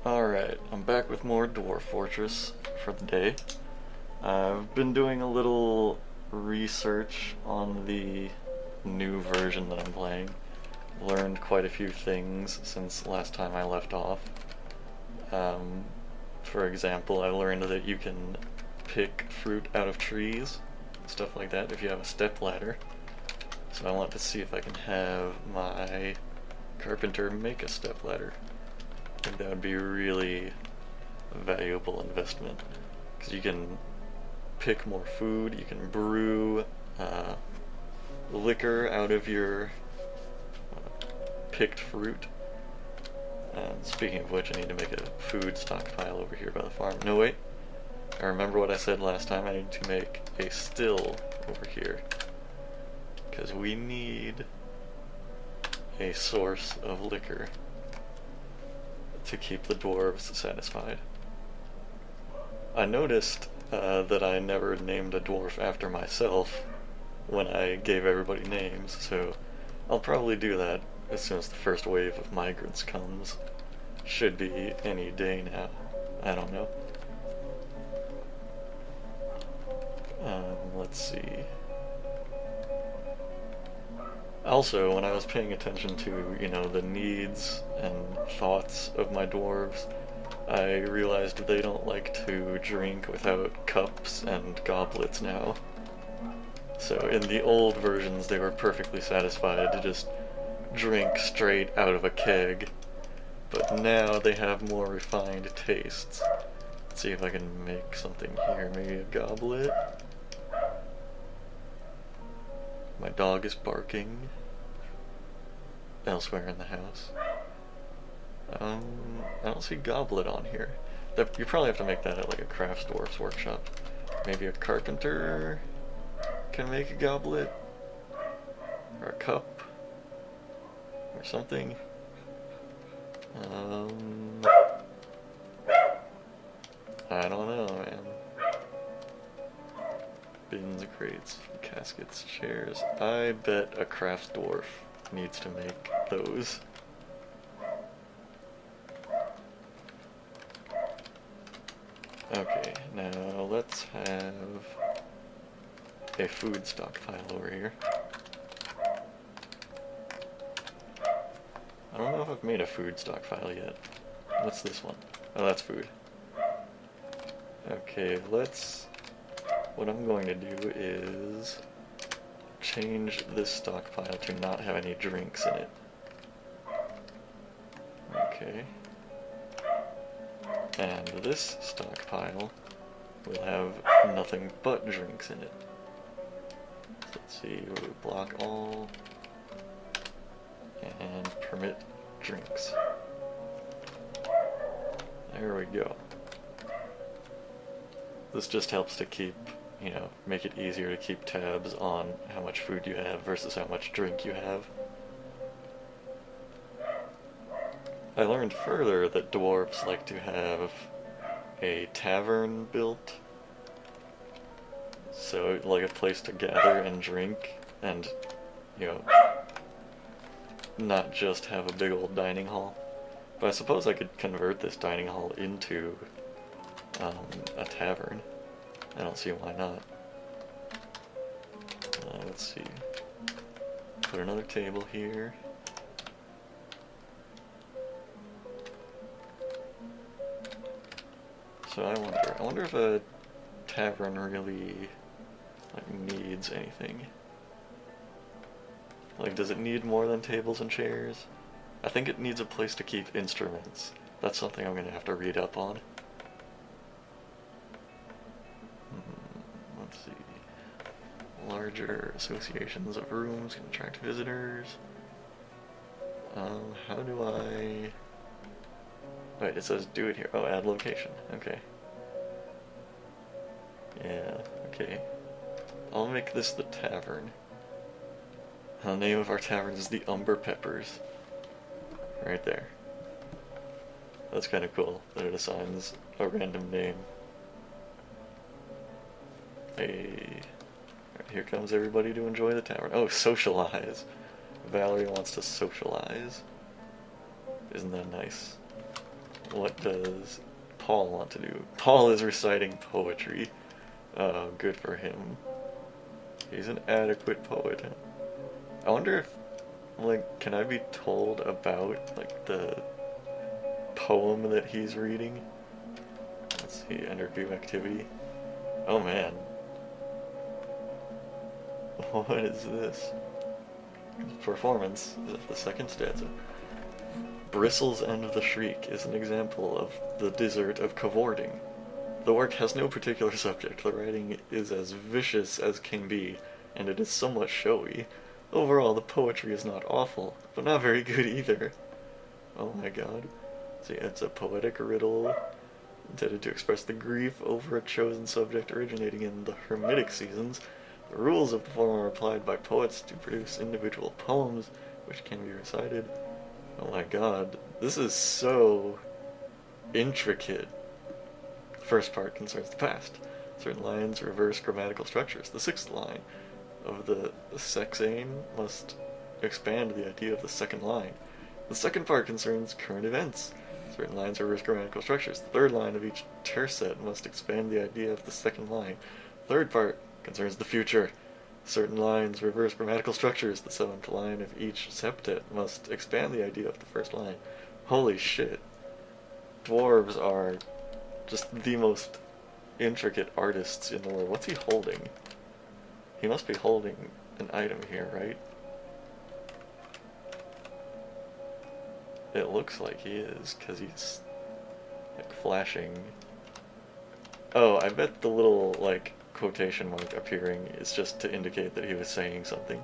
Alright, I'm back with more Dwarf Fortress for the day. I've been doing a little research on the new version that I'm playing. Learned quite a few things since last time I left off. For example, I learned that you can pick fruit out of trees, stuff like that, if you have a step ladder. So I want to see if I can have my carpenter make a step ladder. I think that would be a really valuable investment, because you can pick more food, you can brew liquor out of your picked fruit. And speaking of which, I need to make a food stockpile over here by the farm. No, wait. I remember what I said last time. I need to make a still over here, because we need a source of liquor to keep the dwarves satisfied. I noticed that I never named a dwarf after myself when I gave everybody names, so I'll probably do that as soon as the first wave of migrants comes. Should be any day now. I don't know. Let's see. Also, when I was paying attention to, the needs and thoughts of my dwarves, I realized they don't like to drink without cups and goblets now. So in the old versions, they were perfectly satisfied to just drink straight out of a keg, but now they have more refined tastes. Let's see if I can make something here, maybe a goblet. My dog is barking elsewhere in the house. I don't see goblet on here. You probably have to make that at like a crafts dwarf's workshop. Maybe a carpenter can make a goblet, or a cup, or something. I don't know, man. Bins, crates, caskets, chairs. I bet a crafts dwarf needs to make those. Okay, now let's have a food stockpile over here. I don't know if I've made a food stockpile yet. What's this one? Oh, that's food. Okay, what I'm going to do is change this stockpile to not have any drinks in it. Okay. And this stockpile will have nothing but drinks in it. So let's see, we block all and permit drinks. There we go. This just helps to keep, make it easier to keep tabs on how much food you have versus how much drink you have. I learned further that dwarves like to have a tavern built, so like a place to gather and drink, and not just have a big old dining hall. But I suppose I could convert this dining hall into a tavern. I don't see why not. Let's see. Put another table here. So I wonder if a tavern really needs anything. Does it need more than tables and chairs? I think it needs a place to keep instruments. That's something I'm gonna have to read up on. Let's see. Larger associations of rooms can attract visitors. How do I... Wait, it says do it here. Oh, add location. Okay. Yeah, okay. I'll make this the tavern. The name of our tavern is the Umber Peppers. Right there. That's kind of cool that it assigns a random name. Hey. Right, here comes everybody to enjoy the tavern. Oh, socialize. Valerie wants to socialize. Isn't that nice? What does Paul want to do? Paul is reciting poetry. Oh, good for him. He's an adequate poet. I wonder if, like, can I be told about, like, the poem that he's reading? Let's see, enter view activity. Oh man. What is this? Performance. Is it the second stanza? Bristles End of the Shriek is an example of the desert of cavorting. The work has no particular subject, the writing is as vicious as can be, and it is somewhat showy. Overall, the poetry is not awful, but not very good either. Oh my god. See, it's a poetic riddle intended to express the grief over a chosen subject originating in the Hermitic seasons. The rules of the form are applied by poets to produce individual poems, which can be recited. Oh my god, this is so intricate. The first part concerns the past. Certain lines reverse grammatical structures. The sixth line of the sexane must expand the idea of the second line. The second part concerns current events. Certain lines reverse grammatical structures. The third line of each tercet must expand the idea of the second line. The third part concerns the future. Certain lines reverse grammatical structures. The seventh line of each septet must expand the idea of the first line. Holy shit. Dwarves are just the most intricate artists in the world. What's he holding? He must be holding an item here, right? It looks like he is, because he's, like, flashing. Oh, I bet the little, like, quotation mark appearing is just to indicate that he was saying something.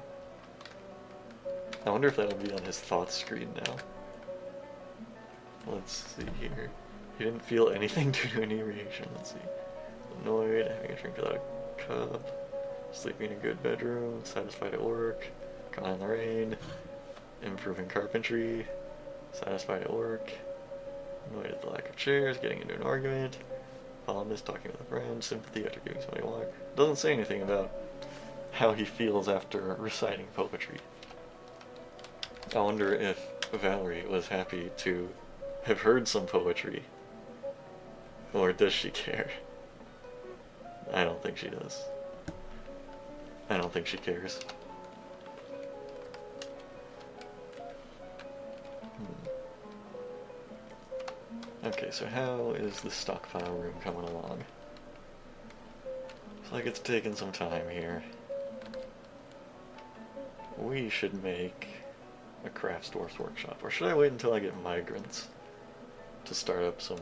I wonder if that'll be on his thoughts screen now. Let's see here. He didn't feel anything due to inebriation. Let's see. Annoyed, having a drink without a cup, sleeping in a good bedroom, satisfied at work, gone in the rain, improving carpentry, satisfied at work, annoyed at the lack of chairs, getting into an argument, fondness, talking with a friend, sympathy after giving somebody water. Doesn't say anything about how he feels after reciting poetry. I wonder if Valerie was happy to have heard some poetry. Or does she care? I don't think she does. I don't think she cares. Okay, so how is the stockpile room coming along? Looks like it's taking some time here. We should make a crafts dwarf's workshop. Or should I wait until I get migrants to start up some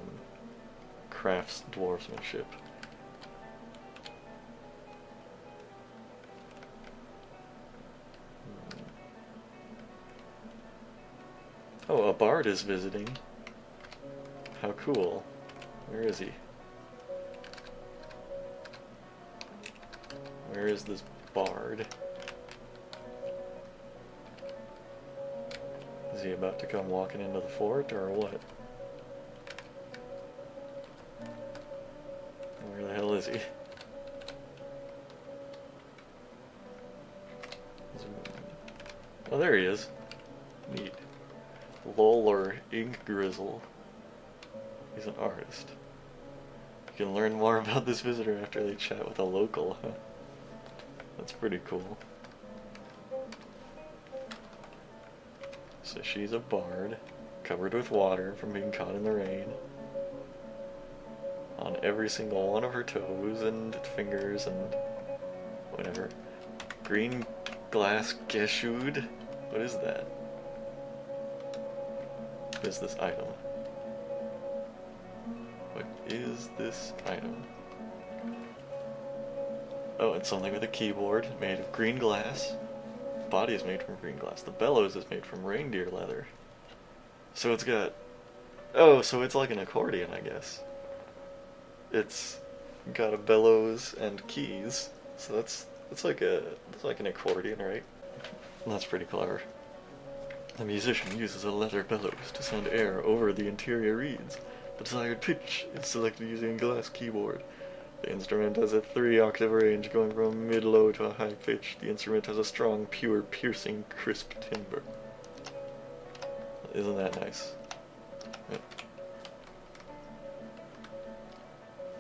crafts dwarfsmanship? Oh, a bard is visiting. How cool. Where is he? Where is this bard? Is he about to come walking into the fort, or what? Where the hell is he? Oh, there he is. Neat. Lolar Ink Grizzle. He's an artist. You can learn more about this visitor after they chat with a local. That's pretty cool. So she's a bard, covered with water from being caught in the rain. On every single one of her toes and fingers and whatever. Green glass geshood? What is that? What is this item? What is this item? Oh, it's something with a keyboard made of green glass. The body is made from green glass. The bellows is made from reindeer leather. So it's got... Oh, so it's like an accordion, I guess. It's got a bellows and keys. So that's like an accordion, right? That's pretty clever. The musician uses a leather bellows to send air over the interior reeds. The desired pitch is selected using a glass keyboard. The instrument has a 3-octave range going from mid-low to a high pitch. The instrument has a strong, pure, piercing, crisp timbre. Isn't that nice? Yep.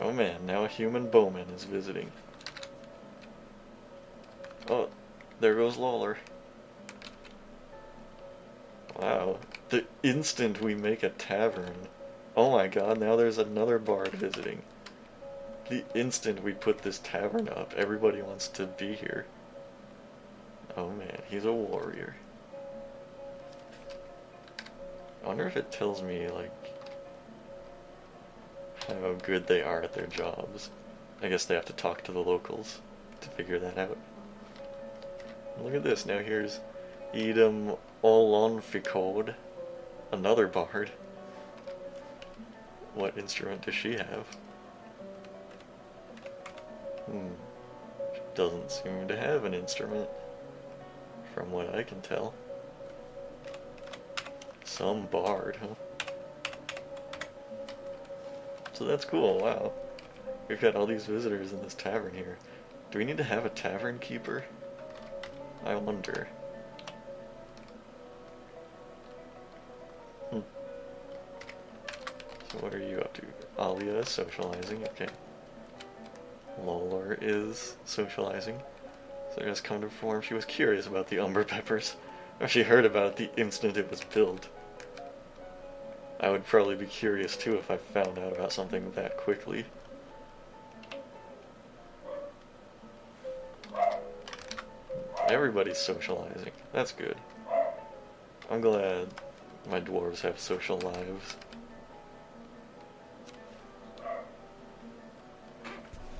Oh man, now a human bowman is visiting. Oh, there goes Lawler. Wow, the instant we make a tavern. Oh my god, now there's another bard visiting. The instant we put this tavern up, everybody wants to be here. Oh man, he's a warrior. I wonder if it tells me, like, how good they are at their jobs. I guess they have to talk to the locals to figure that out. Look at this, now here's Edom Olonficode, another bard. What instrument does she have? She doesn't seem to have an instrument, from what I can tell. Some bard, huh? So that's cool, wow. We've got all these visitors in this tavern here. Do we need to have a tavern keeper? I wonder. So what are you up to? Alia is socializing, okay. Lolar is socializing. So just come to form. She was curious about the umber peppers. Or she heard about it the instant it was built. I would probably be curious too if I found out about something that quickly. Everybody's socializing. That's good. I'm glad my dwarves have social lives.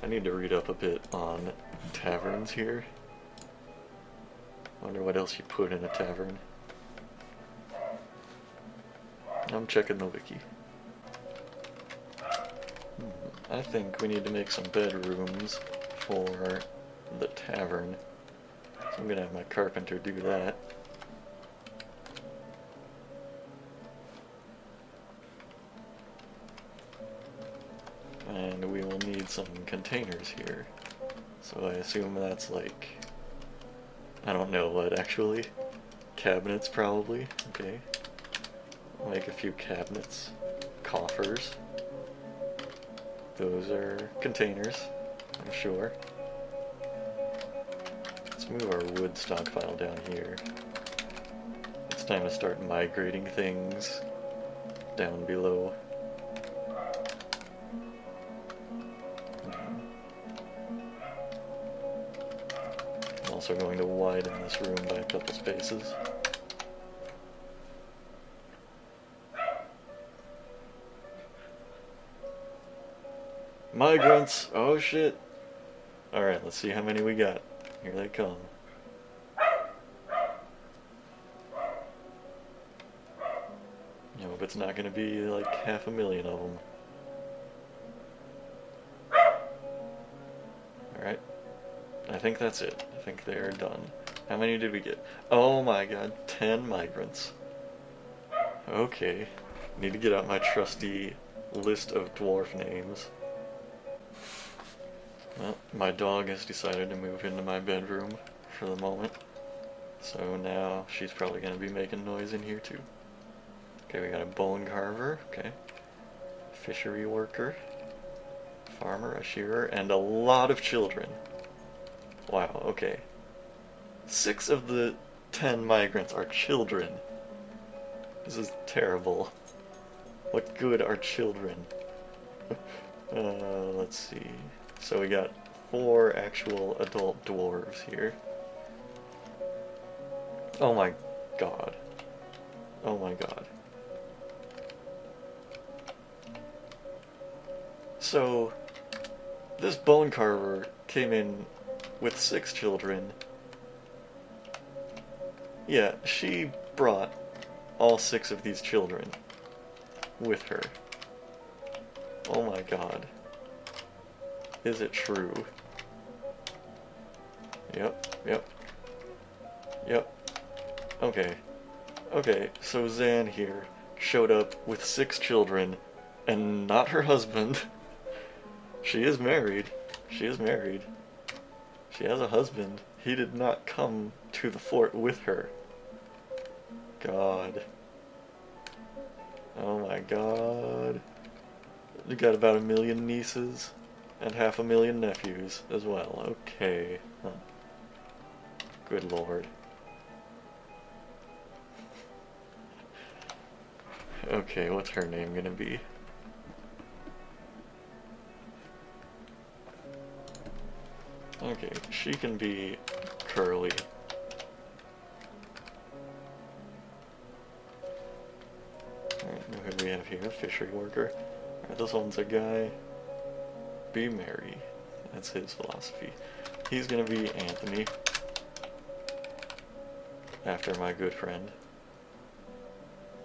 I need to read up a bit on taverns here. Wonder what else you put in a tavern. I'm checking the wiki. I think we need to make some bedrooms for the tavern. So I'm gonna have my carpenter do that. And we will need some containers here. So I assume that's like, I don't know what actually. Cabinets probably, okay. I'll make a few cabinets. Coffers. Those are containers, I'm sure. Let's move our wood stockpile down here. It's time to start migrating things down below. I'm also going to widen this room by a couple spaces. Migrants! Oh shit! Alright, let's see how many we got. Here they come. I hope it's not gonna be like 500,000 of them. Alright. I think that's it. I think they're done. How many did we get? Oh my god, 10 migrants. Okay. Need to get out my trusty list of dwarf names. Well, my dog has decided to move into my bedroom for the moment. So now she's probably going to be making noise in here too. Okay, we got a bone carver, okay. Fishery worker. Farmer, a shearer, and a lot of children. Wow, okay. 6 of the 10 migrants are children. This is terrible. What good are children? Let's see. So we got 4 actual adult dwarves here. Oh my god. Oh my god. So, this bone carver came in with 6 children. Yeah, she brought all 6 of these children with her. Oh my god. Is it true? Yep. Okay. Okay, so Zan here showed up with 6 children and not her husband. She is married. She is married. She has a husband. He did not come to the fort with her. God. Oh my god. You got about 1 million nieces and 500,000 nephews as well. Okay. Huh. Good lord. Okay, what's her name gonna be? Okay, she can be Curly. Alright, who do we have here? Fishery worker. Alright, this one's a guy. Be merry. That's his philosophy. He's gonna be Anthony. After my good friend.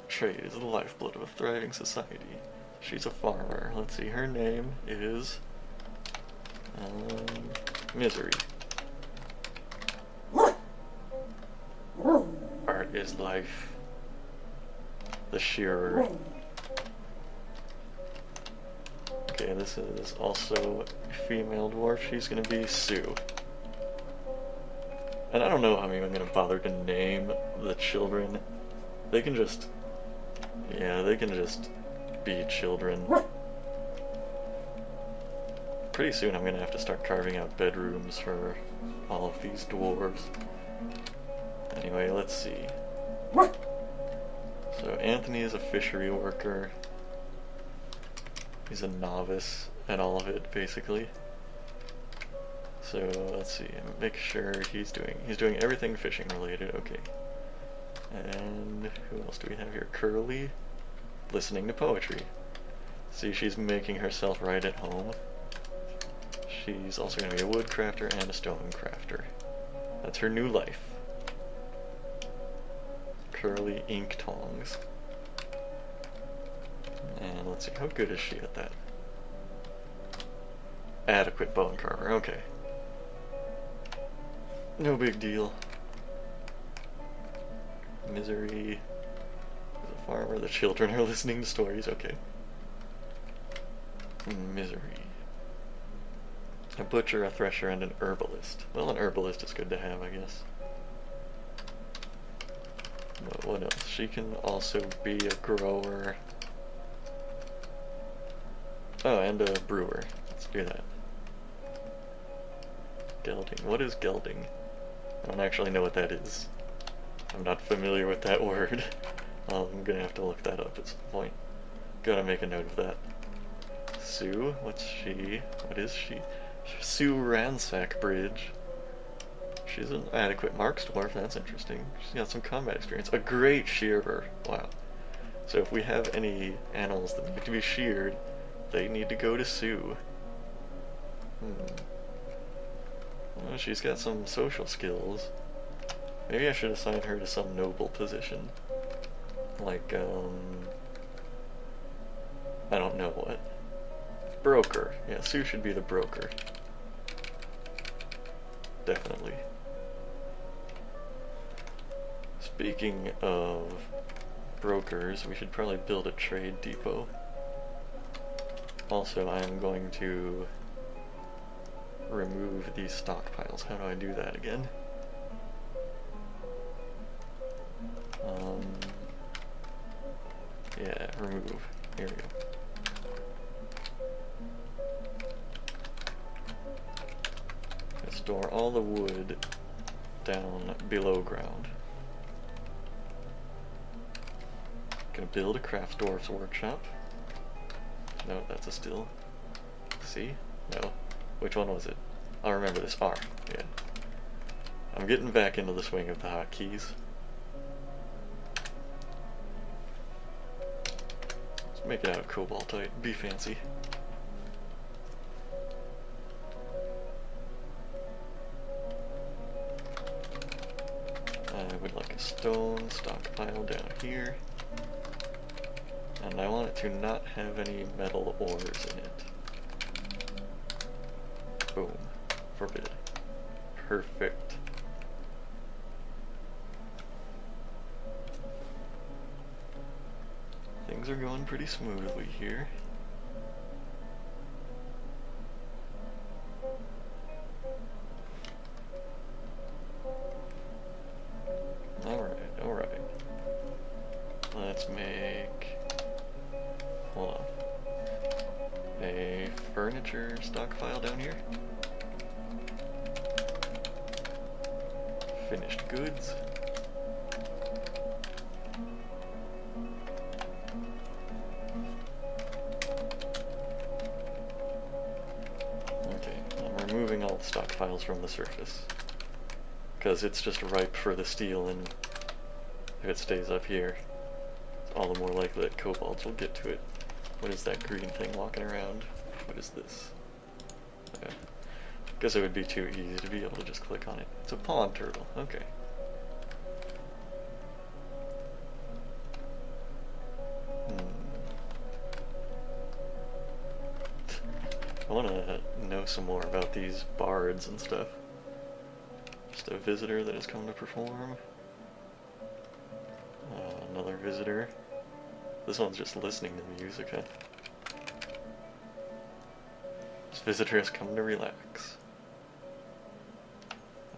Trade is the lifeblood of a thriving society. She's a farmer. Let's see, her name is... Misery. Art is life. The shearer. Okay, this is also a female dwarf. She's gonna be Sue. And I don't know how I'm even gonna bother to name the children. They can just... yeah, they can just be children. Pretty soon I'm gonna have to start carving out bedrooms for all of these dwarves. Anyway, let's see. So Anthony is a fishery worker. He's a novice at all of it, basically. So let's see, make sure he's doing everything fishing related. Okay. And who else do we have here? Curly, listening to poetry. See, she's making herself right at home. She's also going to be a wood crafter and a stone crafter. That's her new life. Curly ink tongs. And let's see, how good is she at that? Adequate bone carver, okay. No big deal. Misery is a farmer. The children are listening to stories, okay. Misery. A butcher, a thresher, and an herbalist. Well, an herbalist is good to have, I guess. But what else? She can also be a grower. Oh, and a brewer. Let's do that. Gelding. What is gelding? I don't actually know what that is. I'm not familiar with that word. I'm gonna have to look that up at some point. Gotta make a note of that. Sue, what's she? What is she? Sue Ransack Bridge. She's an adequate marks dwarf, that's interesting. She's got some combat experience. A great shearer. Wow. So if we have any animals that need to be sheared, they need to go to Sue. Well, she's got some social skills. Maybe I should assign her to some noble position. Like, I don't know what. Broker. Yeah, Sue should be the broker. Definitely. Speaking of brokers, we should probably build a trade depot. Also, I'm going to remove these stockpiles. How do I do that again? Yeah, remove. Here we go. Store all the wood down below ground. Gonna build a craft dwarf's workshop. No, that's a still. C? No. Which one was it? I'll remember this. R. Yeah. I'm getting back into the swing of the hotkeys. Let's make it out of cobaltite. Be fancy. I would like a stone stockpile down here. And I want it to not have any metal ores in it. Boom. Forbid. Perfect. Things are going pretty smoothly here. Alright. Let's make... hold on. furniture stockpile down here. Finished goods. Okay, I'm removing all the stockpiles from the surface, because it's just ripe for the steel, and if it stays up here, it's all the more likely that kobolds will get to it. What is that green thing walking around? What is this? Guess it would be too easy to be able to just click on it. It's a pond turtle. Okay. I want to know some more about these bards and stuff. Just a visitor that has come to perform. Another visitor. This one's just listening to music, huh? This visitor has come to relax.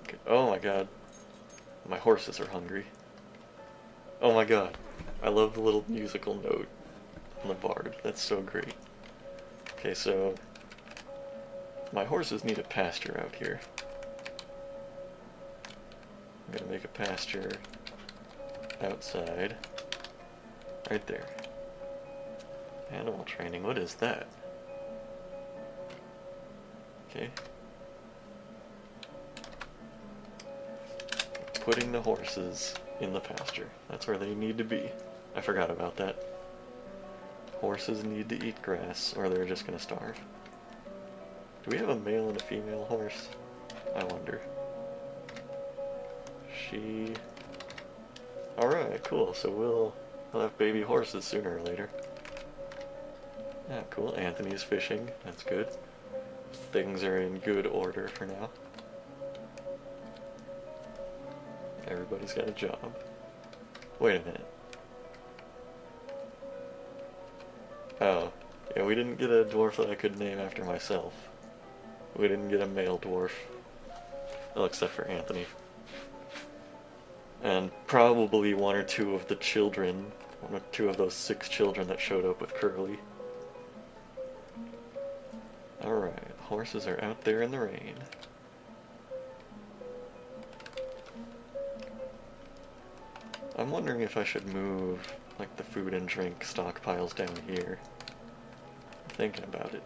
Okay. Oh my god. My horses are hungry. Oh my god. I love the little musical note on the bard. That's so great. Okay, so my horses need a pasture out here. I'm gonna make a pasture outside. Right there. Animal training, what is that? Okay. Putting the horses in the pasture. That's where they need to be. I forgot about that. Horses need to eat grass, or they're just gonna starve. Do we have a male and a female horse? I wonder. She... Alright, cool. So we'll have baby horses sooner or later. Yeah, cool. Anthony's fishing. That's good. Things are in good order for now. Everybody's got a job. Wait a minute. Oh, yeah, we didn't get a dwarf that I could name after myself. We didn't get a male dwarf. Well, except for Anthony. And probably one or two of the children, one or two of those 6 children that showed up with Curly. Alright, horses are out there in the rain. I'm wondering if I should move, like, the food and drink stockpiles down here. I'm thinking about it.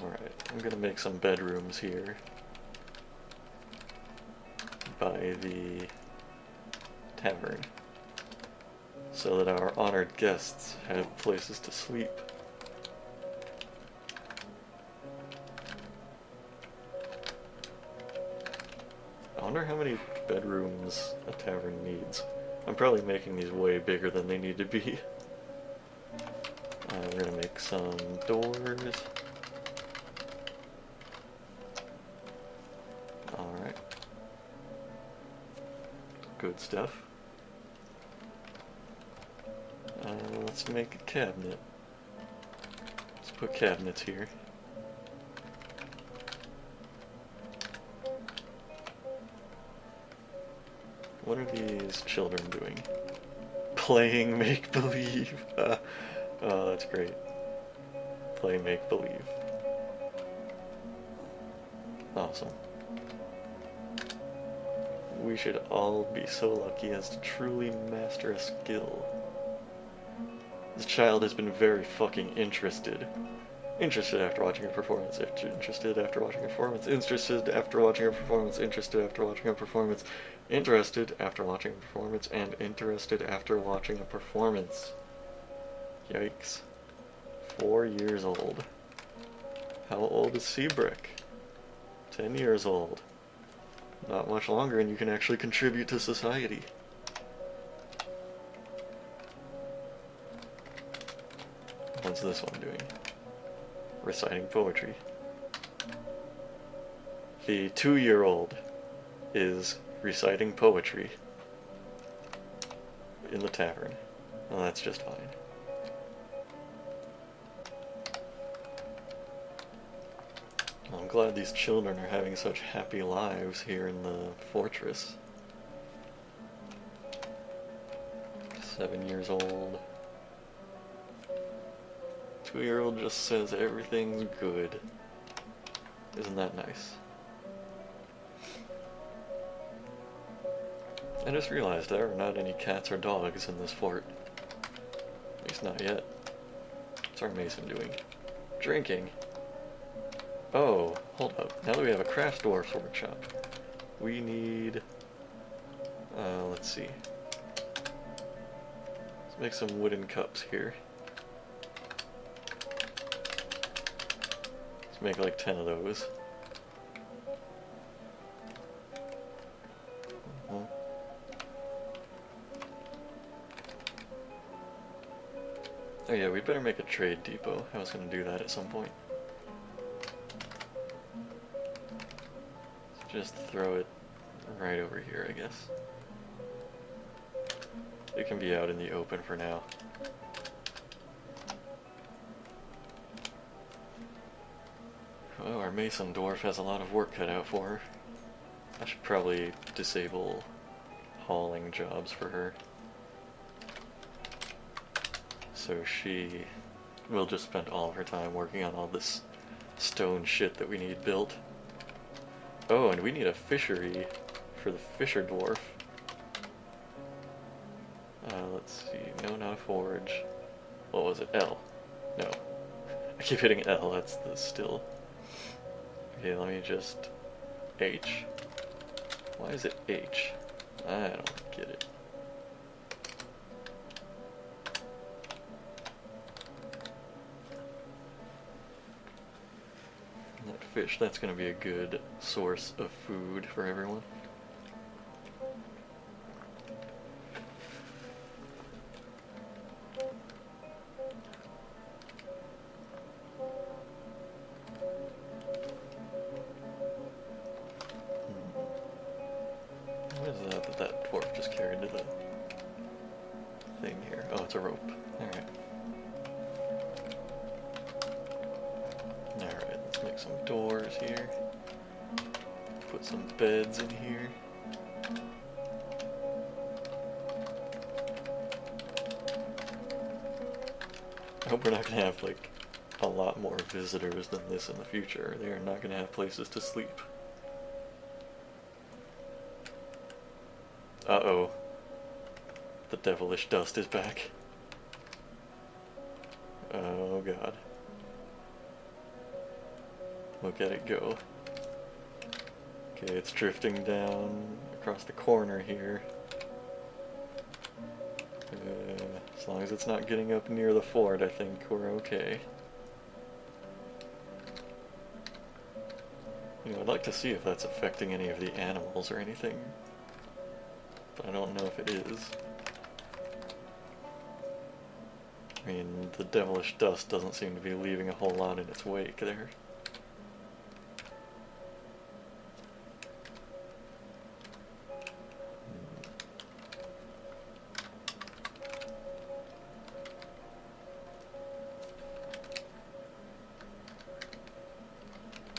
Alright, I'm gonna make some bedrooms here by the tavern, so that our honored guests have places to sleep. I wonder how many bedrooms a tavern needs. I'm probably making these way bigger than they need to be. We're gonna make some doors. Alright. Good stuff. Let's make a cabinet. Let's put cabinets here. What are these children doing? Playing make-believe. Oh, that's great. Play make-believe. Awesome. We should all be so lucky as to truly master a skill. This child has been very fucking interested. Interested after watching a performance. Interested after watching a performance. Interested after watching a performance. Interested after watching a performance. Interested after watching a performance. And interested after watching a performance. Yikes. 4 years old. How old is Seabrick? 10 years old. Not much longer and you can actually contribute to society. What's this one doing? Reciting poetry. The 2-year-old is reciting poetry in the tavern. Well, that's just fine. I'm glad these children are having such happy lives here in the fortress. 7 years old. 2-year-old just says everything's good. Isn't that nice? I just realized there are not any cats or dogs in this fort. At least not yet. What's our mason doing? Drinking. Oh, hold up. Now that we have a craft dwarf's workshop, we need... let's see. Let's make some wooden cups here. Let's make like 10 of those. Oh yeah, we'd better make a trade depot. I was going to do that at some point. Just throw it right over here, I guess. It can be out in the open for now. Oh, our mason dwarf has a lot of work cut out for her. I should probably disable hauling jobs for her. So she will just spend all of her time working on all this stone shit that we need built. Oh, and we need a fishery for the fisher dwarf. Let's see, no, not a forge. What was it? L. No. I keep hitting L, that's the still. Okay, let me just... H. Why is it H? I don't get it. That fish, that's going to be a good source of food for everyone. What is that that dwarf just carried to the thing here? Oh, it's a rope. Alright. Alright, let's make some doors here. Put some beds in here. I hope we're not going to have, like, a lot more visitors than this in the future. They are not going to have places to sleep. Uh-oh. The devilish dust is back. Oh god. Look at it go. Okay, it's drifting down across the corner here. As long as it's not getting up near the fort, I think we're okay. You know, I'd like to see if that's affecting any of the animals or anything. But I don't know if it is. I mean, the devilish dust doesn't seem to be leaving a whole lot in its wake there.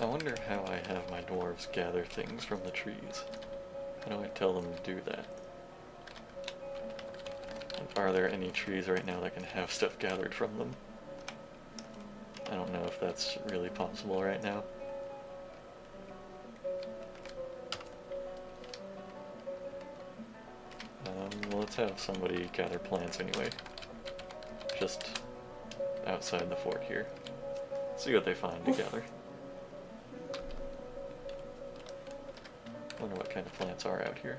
I wonder how I have my dwarves gather things from the trees. How do I tell them to do that? And are there any trees right now that can have stuff gathered from them? I don't know if that's really possible right now. Let's have somebody gather plants anyway. Just outside the fort here. See what they find to gather. Wonder what kind of plants are out here.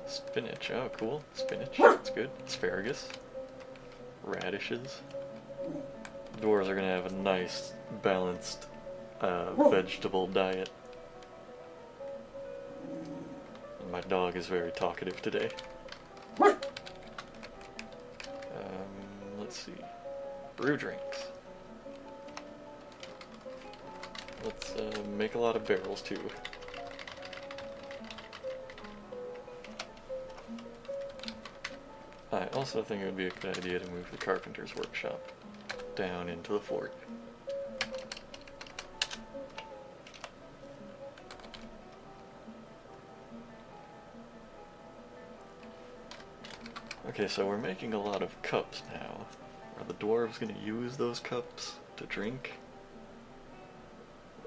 Spinach, oh cool, spinach, that's good. Asparagus, radishes. Dwarves are gonna have a nice, balanced vegetable diet. And my dog is very talkative today. Let's see, brew drinks. Let's make a lot of barrels too. I also think it would be a good idea to move the carpenter's workshop down into the fort. Okay, so we're making a lot of cups now, Are the dwarves gonna use those cups to drink?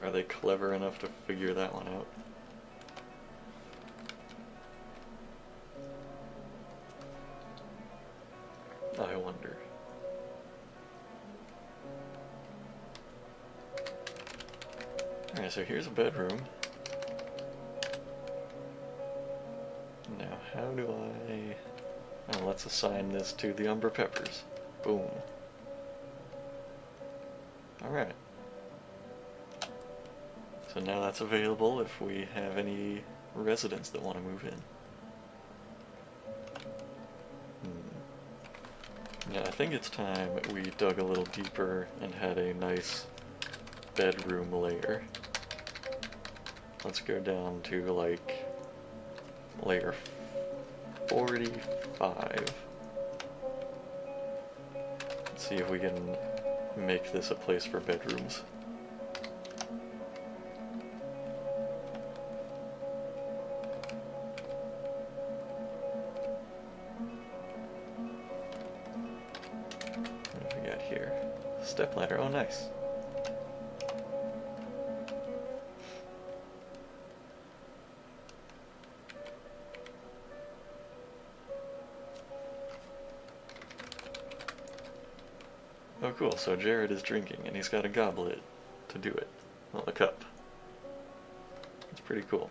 Are they clever enough to figure that one out? I wonder. Alright, so here's a bedroom. Now, how do I... Oh, let's assign this to the Umber Peppers. Boom. Alright. So now that's available if we have any residents that want to move in. Yeah, I think it's time we dug a little deeper and had a nice bedroom layer. Let's go down to like layer 45. Let's see if we can make this a place for bedrooms. What do we got here? Step ladder. Oh, nice. Oh cool, so Jared is drinking, and he's got a goblet to do it. Well, a cup. It's pretty cool.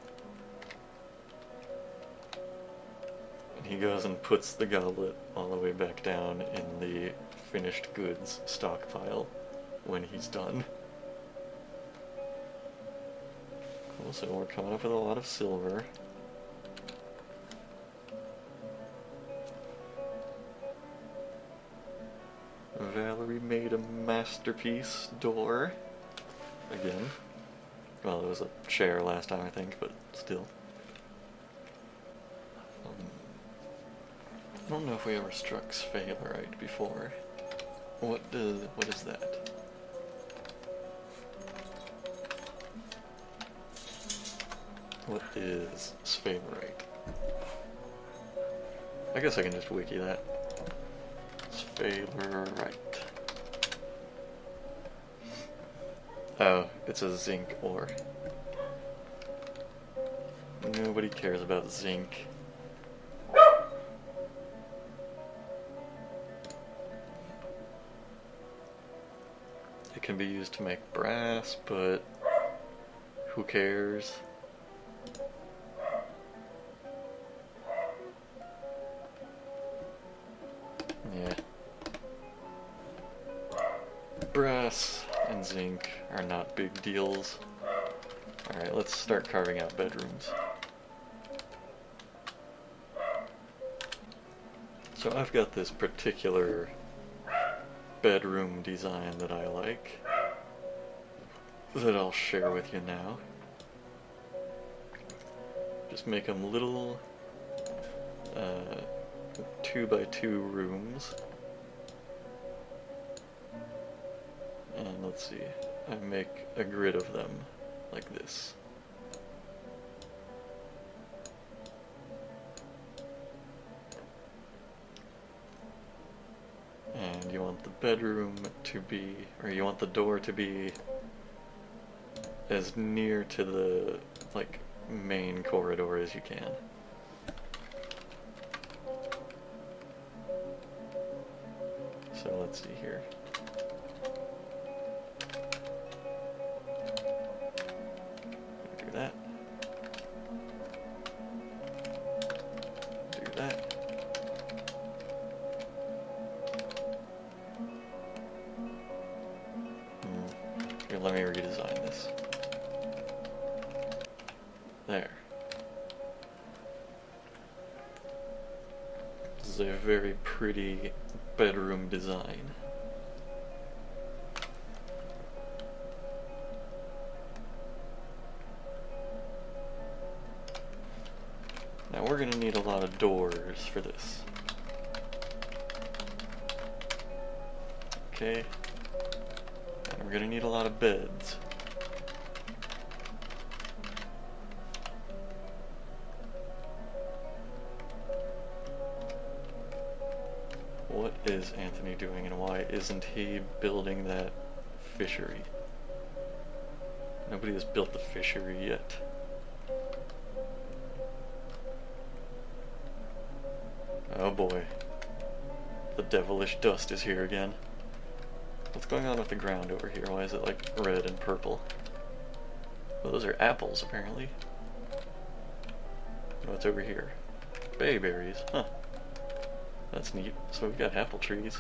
And he goes and puts the goblet all the way back down in the finished goods stockpile when he's done. Cool, so we're coming up with a lot of silver. Valerie made a masterpiece door. Again. Well, it was a chair last time, I think, but still. I don't know if we ever struck sphalerite before. What is that? What is sphalerite? I guess I can just wiki that. Sphalerite. Oh, it's a zinc ore. Nobody cares about zinc. It can be used to make brass, but who cares? Yeah. Brass and zinc are not big deals. Alright, let's start carving out bedrooms. So I've got this particular bedroom design that I like, that I'll share with you now. Just make them little 2x2 rooms. And let's see, I make a grid of them like this. And you want the bedroom to be, or you want the door to be as near to the, like, main corridor as you can. So let's see here. Do that. Do that. Here, let me redesign this. There. This is a very pretty bedroom design. Now we're gonna need a lot of doors for this. Okay. And we're gonna need a lot of beds. What is Anthony doing and why isn't he building that fishery? Nobody has built the fishery yet. Oh boy. The devilish dust is here again. What's going on with the ground over here? Why is it like red and purple? Well, those are apples apparently. What's over here? Bayberries, huh. That's neat. So we've got apple trees.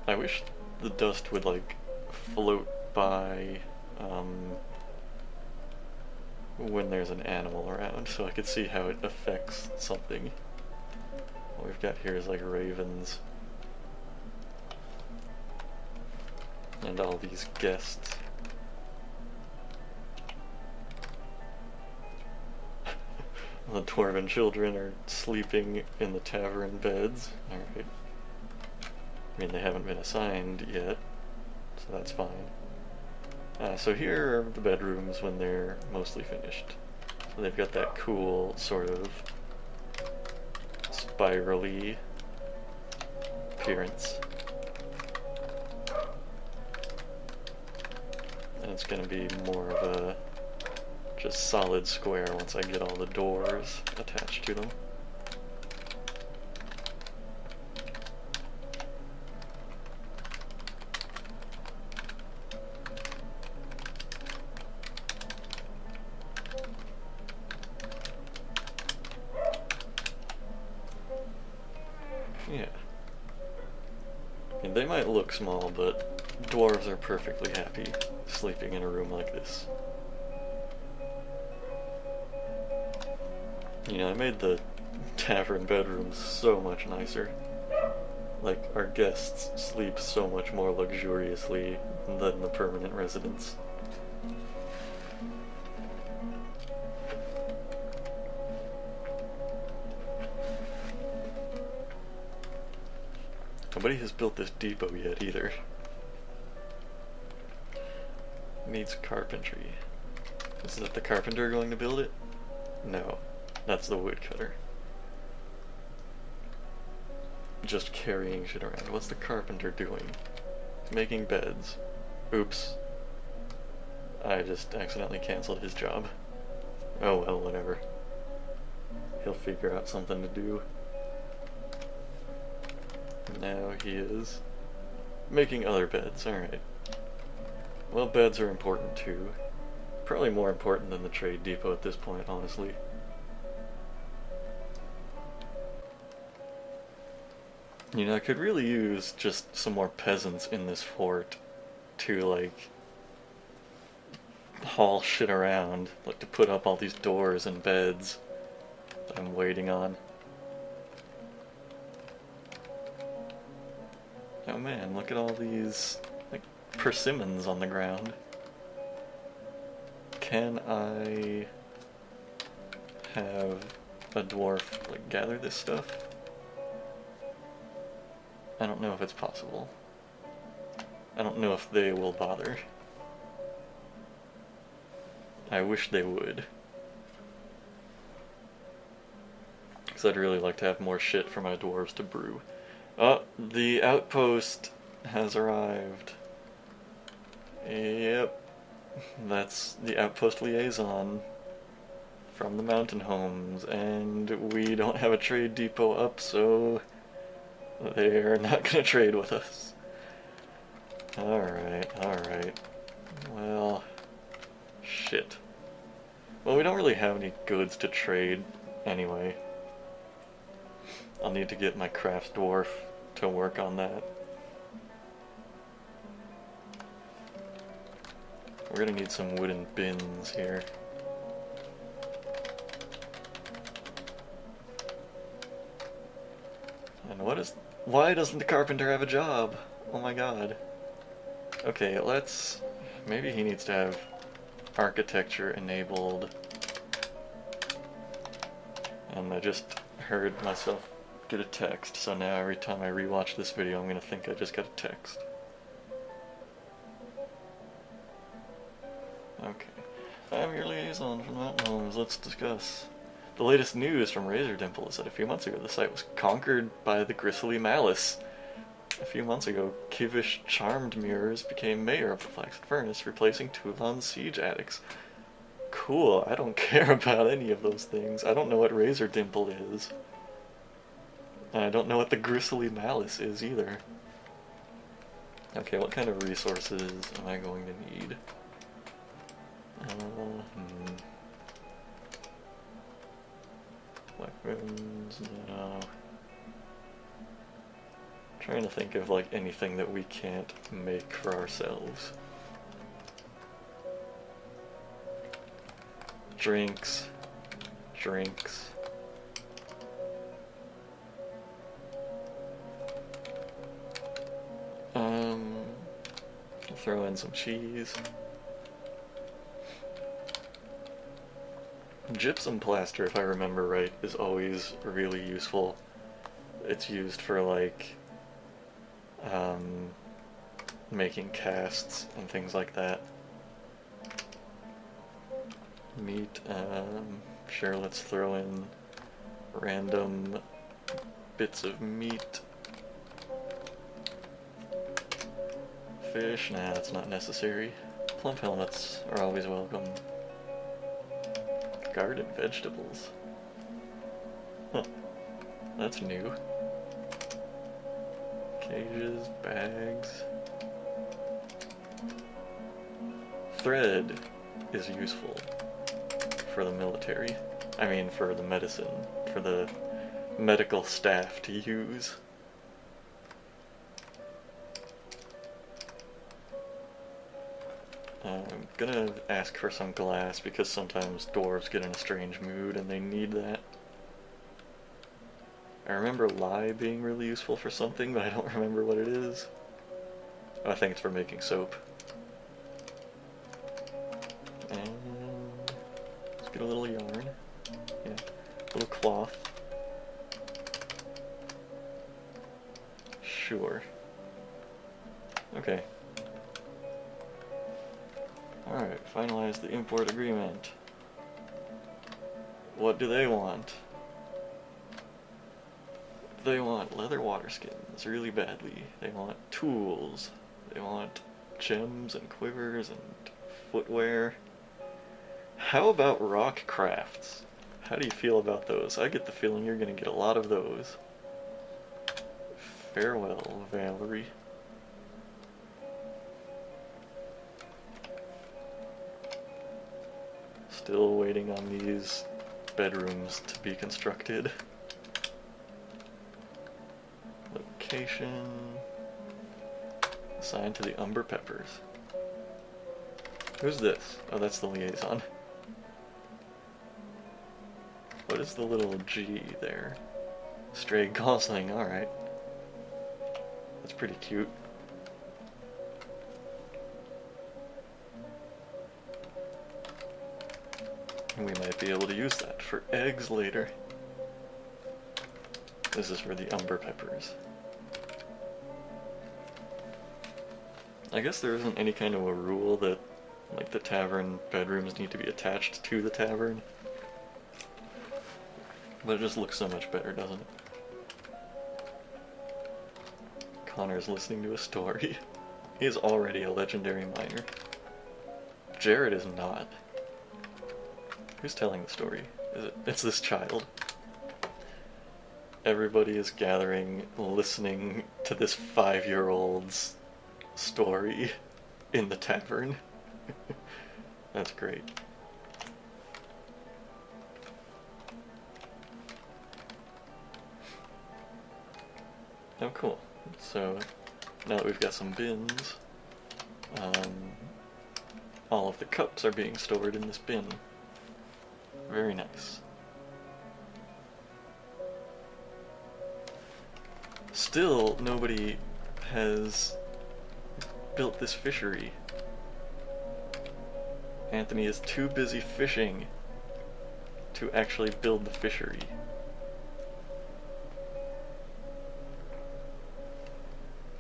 I wish the dust would like float by when there's an animal around so I could see how it affects something. What we've got here is like ravens and all these guests. The dwarven children are sleeping in the tavern beds. Alright. I mean, they haven't been assigned yet, so that's fine. So here are the bedrooms when they're mostly finished. So they've got that cool sort of spirally appearance. And it's going to be more of a just solid square once I get all the doors attached to them. Yeah. I mean, they might look small, but dwarves are perfectly happy sleeping in a room like this. You know, I made the tavern bedrooms so much nicer. Like, our guests sleep so much more luxuriously than the permanent residents. Nobody has built this depot yet either. Needs carpentry. Is that the carpenter going to build it? No. That's the woodcutter. Just carrying shit around. What's the carpenter doing? He's making beds. Oops. I just accidentally canceled his job. Oh well, whatever. He'll figure out something to do. Now he is making other beds. Alright. Well, beds are important too. Probably more important than the trade depot at this point, honestly. You know, I could really use just some more peasants in this fort to, like, haul shit around, like to put up all these doors and beds that I'm waiting on. Oh man, look at all these, like, persimmons on the ground. Can I have a dwarf, like, gather this stuff? I don't know if it's possible. I don't know if they will bother. I wish they would. Because I'd really like to have more shit for my dwarves to brew. Oh, the outpost has arrived. Yep. That's the outpost liaison from the mountain homes, and we don't have a trade depot up, so they're not gonna trade with us. Alright, alright. Well, shit. Well, we don't really have any goods to trade anyway. I'll need to get my crafts dwarf to work on that. We're gonna need some wooden bins here. And why doesn't the carpenter have a job? Oh my god. Okay, maybe he needs to have architecture enabled. And I just heard myself get a text, so now every time I rewatch this video I'm gonna think I just got a text. Okay. I'm your liaison from Mountain Homes, let's discuss. The latest news from Razor Dimple is that a few months ago the site was conquered by the Gristly Malice. A few months ago, Kivish Charmed Mirrors became mayor of the Flaxen Furnace, replacing Toulon's siege addicts. Cool, I don't care about any of those things. I don't know what Razor Dimple is. And I don't know what the Gristly Malice is either. Okay, what kind of resources am I going to need? Weapons, no. Trying to think of like anything that we can't make for ourselves. Drinks. I'll throw in some cheese. Gypsum plaster, if I remember right, is always really useful. It's used for like making casts and things like that. Meat, sure, let's throw in random bits of meat. Fish, nah, that's not necessary. Plump helmets are always welcome. Garden vegetables. Huh, that's new. Cages, bags. Thread is useful for the military. I mean, for the medicine, for the medical staff to use. I'm gonna ask for some glass because sometimes dwarves get in a strange mood and they need that. I remember lye being really useful for something, but I don't remember what it is. Oh, I think it's for making soap. And let's get a little yarn. Yeah, a little cloth. Sure. Okay. Alright, finalize the import agreement. What do they want? They want leather water skins really badly. They want tools. They want gems and quivers and footwear. How about rock crafts? How do you feel about those? I get the feeling you're gonna get a lot of those. Farewell, Valerie. Still waiting on these bedrooms to be constructed. Location. Assigned to the Umber Peppers. Who's this? Oh, that's the liaison. What is the little G there? Stray Gosling, alright. That's pretty cute. We might be able to use that for eggs later. This is for the Umber Peppers. I guess there isn't any kind of a rule that, like, the tavern bedrooms need to be attached to the tavern. But it just looks so much better, doesn't it? Connor's listening to a story. He is already a legendary miner. Jared is not. Who's telling the story? It's this child. Everybody is gathering, listening to this 5-year-old's story in the tavern. That's great. Oh, cool. So, now that we've got some bins, all of the cups are being stored in this bin. Very nice. Still, nobody has built this fishery. Anthony is too busy fishing to actually build the fishery.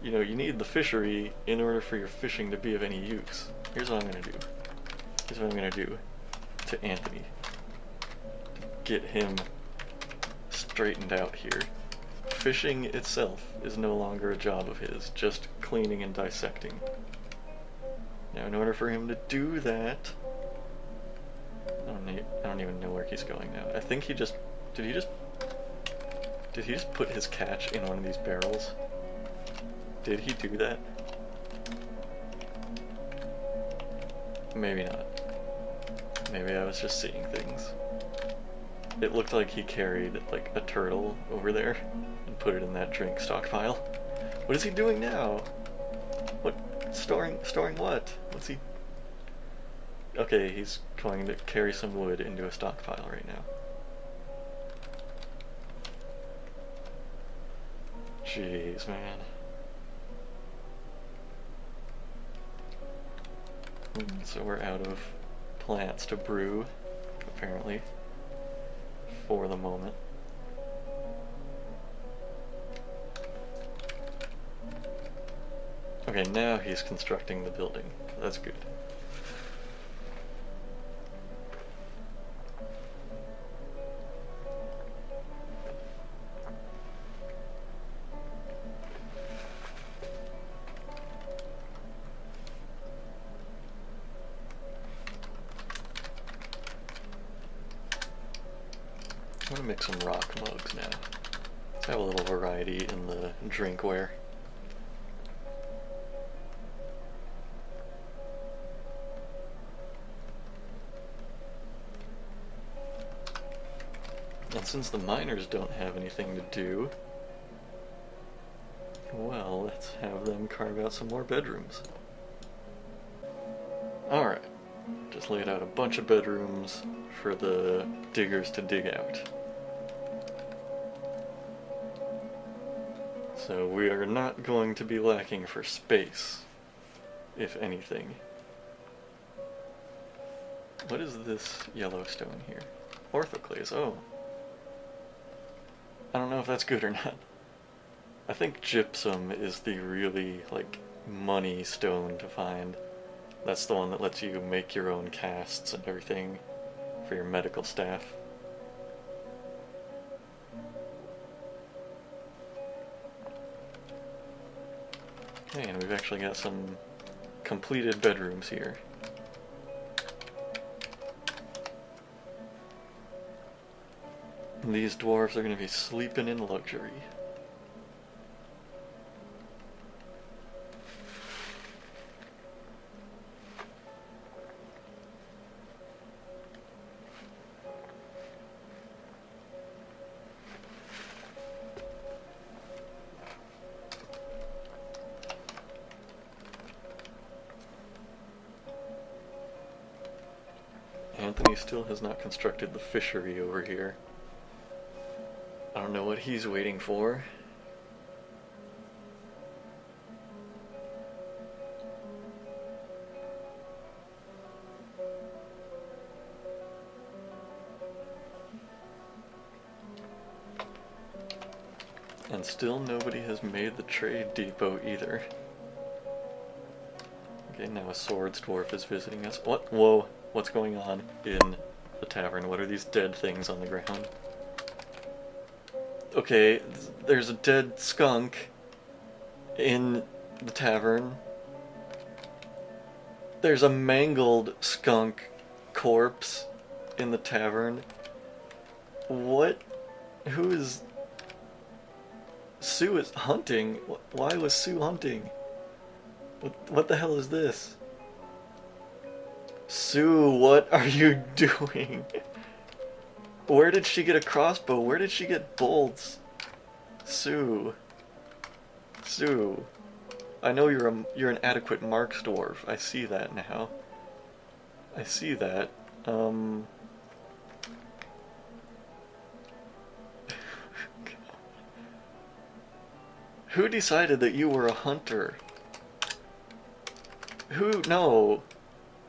You know, you need the fishery in order for your fishing to be of any use. Here's what I'm gonna do. Here's what I'm gonna do to Anthony. get him straightened out here. Fishing itself is no longer a job of his, just cleaning and dissecting. Now, in order for him to do that, I don't even know where he's going now. I think he just did he just put his catch in one of these barrels? Did he do that? Maybe not. Maybe I was just seeing things. It looked like he carried like a turtle over there and put it in that drink stockpile. What is he doing now? What? Storing what? What's he? Okay, he's going to carry some wood into a stockpile right now. Jeez, man. So we're out of plants to brew, apparently, for the moment. Okay, now he's constructing the building. That's good. I'm gonna make some rock mugs now. Let's have a little variety in the drinkware. And since the miners don't have anything to do, well, let's have them carve out some more bedrooms. Alright, just laid out a bunch of bedrooms for the diggers to dig out. So we are not going to be lacking for space, if anything. What is this yellow stone here? Orthoclase, oh. I don't know if that's good or not. I think gypsum is the really, like, money stone to find. That's the one that lets you make your own casts and everything for your medical staff. Okay, and we've actually got some completed bedrooms here. And these dwarves are going to be sleeping in luxury. Anthony still has not constructed the fishery over here. I don't know what he's waiting for. And still nobody has made the trade depot either. Okay, now a swords dwarf is visiting us. What? Whoa. What's going on in the tavern? What are these dead things on the ground? Okay, there's a dead skunk in the tavern. There's a mangled skunk corpse in the tavern. What? Who is... Sue is hunting? Why was Sue hunting? What the hell is this? Sue, what are you doing? Where did she get a crossbow? Where did she get bolts? Sue. Sue. I know you're an adequate marks dwarf. I see that now. I see that. Who decided that you were a hunter? No.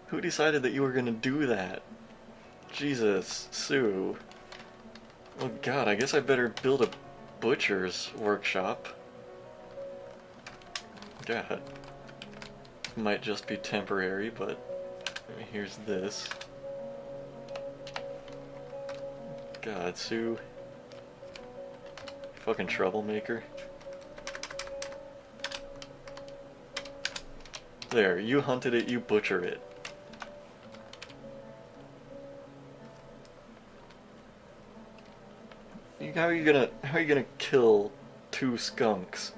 Who decided that you were gonna do that? Jesus, Sue. Oh god, I guess I better build a butcher's workshop. God. Might just be temporary, but here's this. God, Sue. Fucking troublemaker. There, you hunted it, you butcher it. How are you gonna kill 2 skunks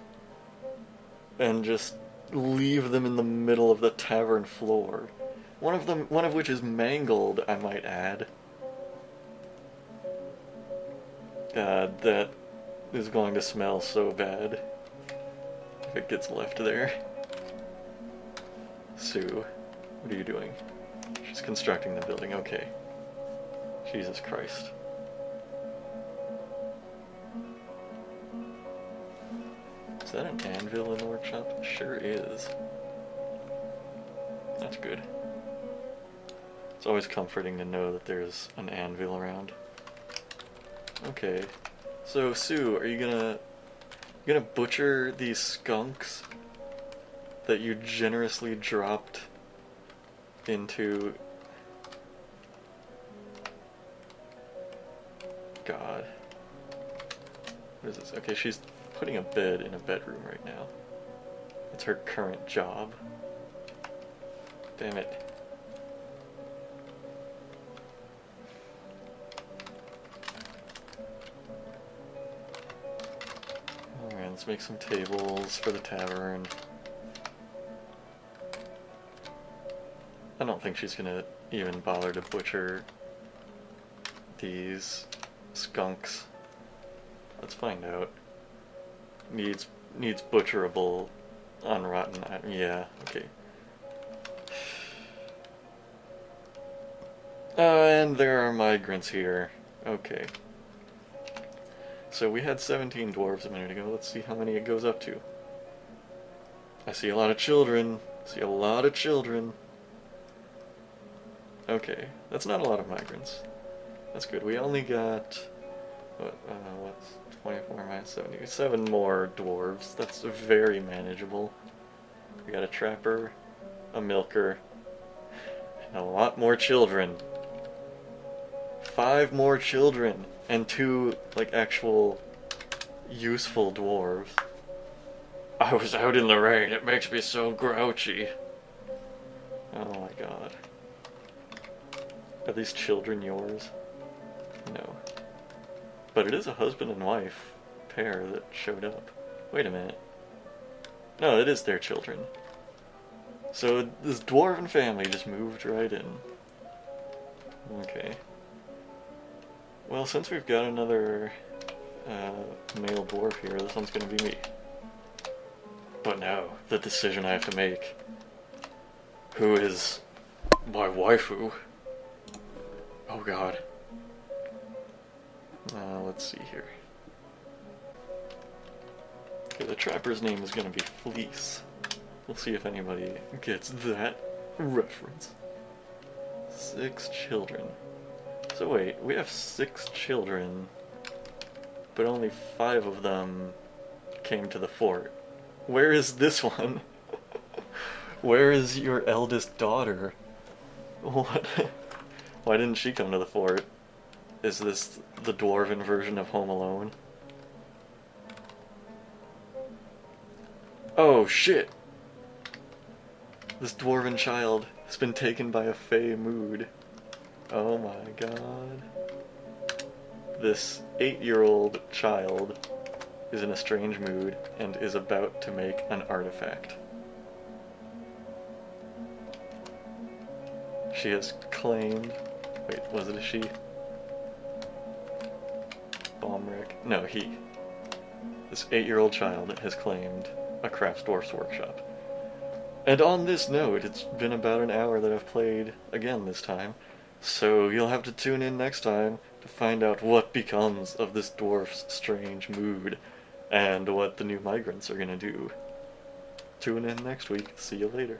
and just leave them in the middle of the tavern floor? One of which is mangled, I might add. God, that is going to smell so bad if it gets left there. Sue, what are you doing? She's constructing the building, okay. Jesus Christ. Is that an anvil in the workshop? Sure is. That's good. It's always comforting to know that there's an anvil around. Okay. So, Sue, are you gonna butcher these skunks that you generously dropped into... God. What is this? Okay, she's putting a bed in a bedroom right now. It's her current job. Damn it. Alright, let's make some tables for the tavern. I don't think she's gonna even bother to butcher these skunks. Let's find out. Needs butcherable unrotten. Yeah, okay. And there are migrants here. Okay. So we had 17 dwarves a minute ago. Let's see how many it goes up to. I see a lot of children. Okay, that's not a lot of migrants. That's good. We only got... what's 24 minus 70? 7 more dwarves. That's very manageable. We got a trapper, a milker, and a lot more children. 5 more children, and 2, like, actual useful dwarves. I was out in the rain, it makes me so grouchy. Oh my god. Are these children yours? No. But it is a husband and wife pair that showed up. Wait a minute. No, it is their children. So this dwarven family just moved right in. Okay. Well, since we've got another male dwarf here, this one's gonna be me. But now, the decision I have to make. Who is my waifu? Oh god. Let's see here. Okay, the trapper's name is gonna be Fleece. We'll see if anybody gets that reference. 6 children. So wait, we have 6 children, but only 5 of them came to the fort. Where is this one? Where is your eldest daughter? What? Why didn't she come to the fort? Is this the dwarven version of Home Alone? Oh shit! This dwarven child has been taken by a fey mood. Oh my god. This 8-year-old child is in a strange mood and is about to make an artifact. She has claimed... Wait, was it a she? Baumrick? No, he. This 8-year-old child has claimed a Crafts Dwarf's workshop. And on this note, it's been about an hour that I've played again this time, so you'll have to tune in next time to find out what becomes of this dwarf's strange mood and what the new migrants are gonna do. Tune in next week. See you later.